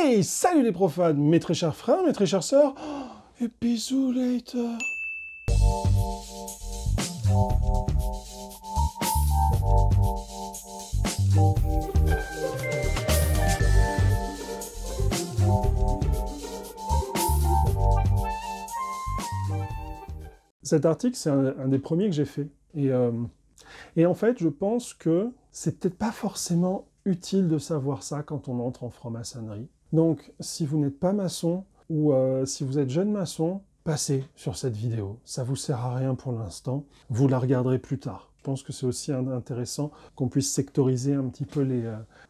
Hey, salut les profanes, mes très chers frères, mes très chères sœurs, et bisous les haters. Cet article, c'est un des premiers que j'ai fait. Et en fait, je pense que c'est peut-être pas forcément utile de savoir ça quand on entre en franc-maçonnerie. Donc, si vous n'êtes pas maçon, ou si vous êtes jeune maçon, passez sur cette vidéo. Ça vous sert à rien pour l'instant. Vous la regarderez plus tard. Je pense que c'est aussi intéressant qu'on puisse sectoriser un petit peu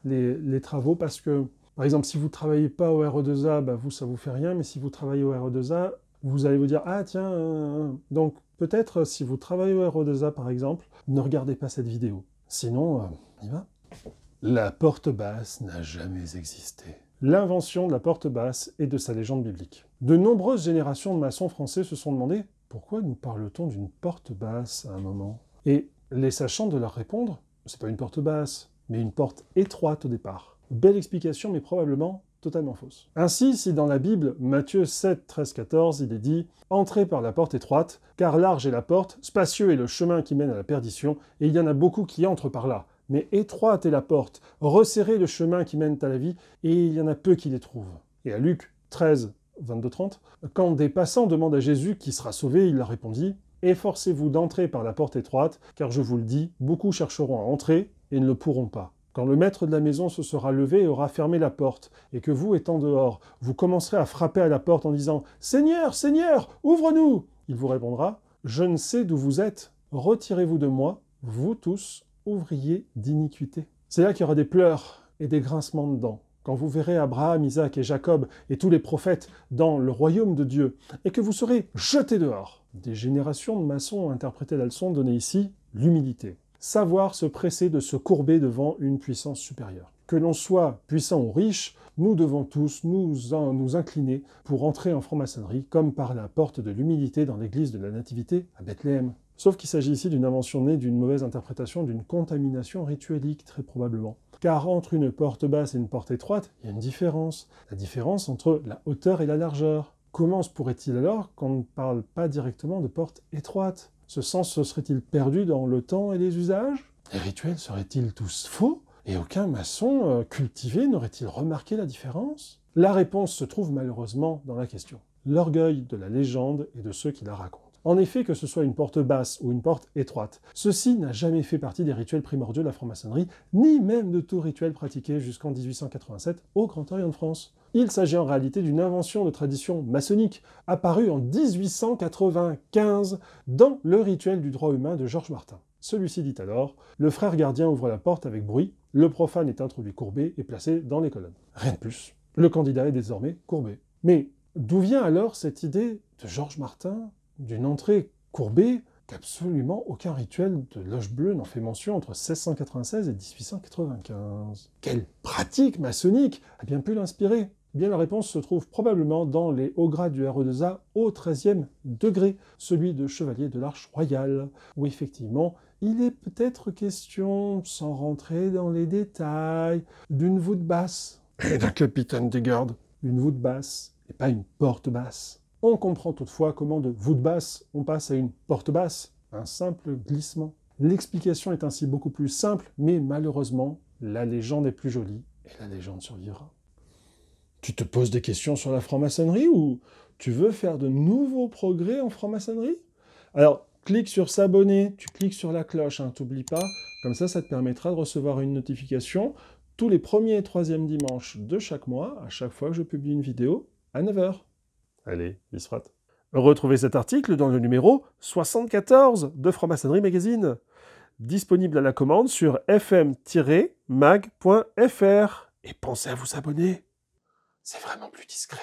les travaux, parce que, par exemple, si vous ne travaillez pas au RE2A, bah vous, ça vous fait rien, mais si vous travaillez au RE2A, vous allez vous dire « Ah tiens, donc peut-être si vous travaillez au RE2A par exemple, ne regardez pas cette vidéo. Sinon, on y va. » La porte basse n'a jamais existé. L'invention de la porte basse et de sa légende biblique. De nombreuses générations de maçons français se sont demandé « Pourquoi nous parle-t-on d'une porte basse à un moment ?» Et les sachants de leur répondre « C'est pas une porte basse, mais une porte étroite au départ. » Belle explication, mais probablement totalement fausse. Ainsi, si dans la Bible, Matthieu 7, 13, 14, il est dit « Entrez par la porte étroite, car large est la porte, spacieux est le chemin qui mène à la perdition, et il y en a beaucoup qui entrent par là. Mais étroite est la porte, resserré le chemin qui mène à la vie, et il y en a peu qui les trouvent. » Et à Luc 13, 22, 30, quand des passants demandent à Jésus qui sera sauvé, il leur répondit « Efforcez-vous d'entrer par la porte étroite, car je vous le dis, beaucoup chercheront à entrer et ne le pourront pas. » Quand le maître de la maison se sera levé et aura fermé la porte, et que vous, étant dehors, vous commencerez à frapper à la porte en disant « Seigneur, Seigneur, ouvre-nous » il vous répondra « Je ne sais d'où vous êtes, retirez-vous de moi, vous tous, ouvriers d'iniquité. » C'est là qu'il y aura des pleurs et des grincements de dents, quand vous verrez Abraham, Isaac et Jacob et tous les prophètes dans le royaume de Dieu, et que vous serez jetés dehors. Des générations de maçons ont interprété la leçon donnée ici, l'humilité. Savoir se presser de se courber devant une puissance supérieure. Que l'on soit puissant ou riche, nous devons tous nous incliner pour entrer en franc-maçonnerie, comme par la porte de l'humilité dans l'église de la Nativité à Bethléem. Sauf qu'il s'agit ici d'une invention née d'une mauvaise interprétation, d'une contamination rituelique, très probablement. Car entre une porte basse et une porte étroite, il y a une différence. La différence entre la hauteur et la largeur. Comment se pourrait-il alors qu'on ne parle pas directement de porte étroite ? Ce sens se serait-il perdu dans le temps et les usages? Les rituels seraient-ils tous faux? Et aucun maçon cultivé n'aurait-il remarqué la différence? La réponse se trouve malheureusement dans la question. L'orgueil de la légende et de ceux qui la racontent. En effet, que ce soit une porte basse ou une porte étroite, ceci n'a jamais fait partie des rituels primordiaux de la franc-maçonnerie, ni même de tout rituel pratiqué jusqu'en 1887 au Grand Orient de France. Il s'agit en réalité d'une invention de tradition maçonnique, apparue en 1895 dans le rituel du droit humain de Georges Martin. Celui-ci dit alors « Le frère gardien ouvre la porte avec bruit, le profane est introduit courbé et placé dans les colonnes. » Rien de plus. Le candidat est désormais courbé. Mais d'où vient alors cette idée de Georges Martin d'une entrée courbée qu'absolument aucun rituel de loge bleue n'en fait mention entre 1696 et 1895. Quelle pratique maçonnique a bien pu l'inspirer? Eh bien, la réponse se trouve probablement dans les hauts grades du RE2A au 13e degré, celui de chevalier de l'Arche royale, où effectivement, il est peut-être question, sans rentrer dans les détails, d'une voûte basse et d'un capitaine des gardes. Une voûte basse et pas une porte basse. On comprend toutefois comment de voûte basse, on passe à une porte basse, un simple glissement. L'explication est ainsi beaucoup plus simple, mais malheureusement, la légende est plus jolie, et la légende survivra. Tu te poses des questions sur la franc-maçonnerie, ou tu veux faire de nouveaux progrès en franc-maçonnerie? Alors, clique sur s'abonner, tu cliques sur la cloche, t'oublie pas, comme ça te permettra de recevoir une notification tous les premiers et troisièmes dimanches de chaque mois, à chaque fois que je publie une vidéo, à 9 h. Allez, Bisfrat. Retrouvez cet article dans le numéro 74 de Franc-Maçonnerie Magazine, disponible à la commande sur fm-mag.fr. Et pensez à vous abonner, c'est vraiment plus discret.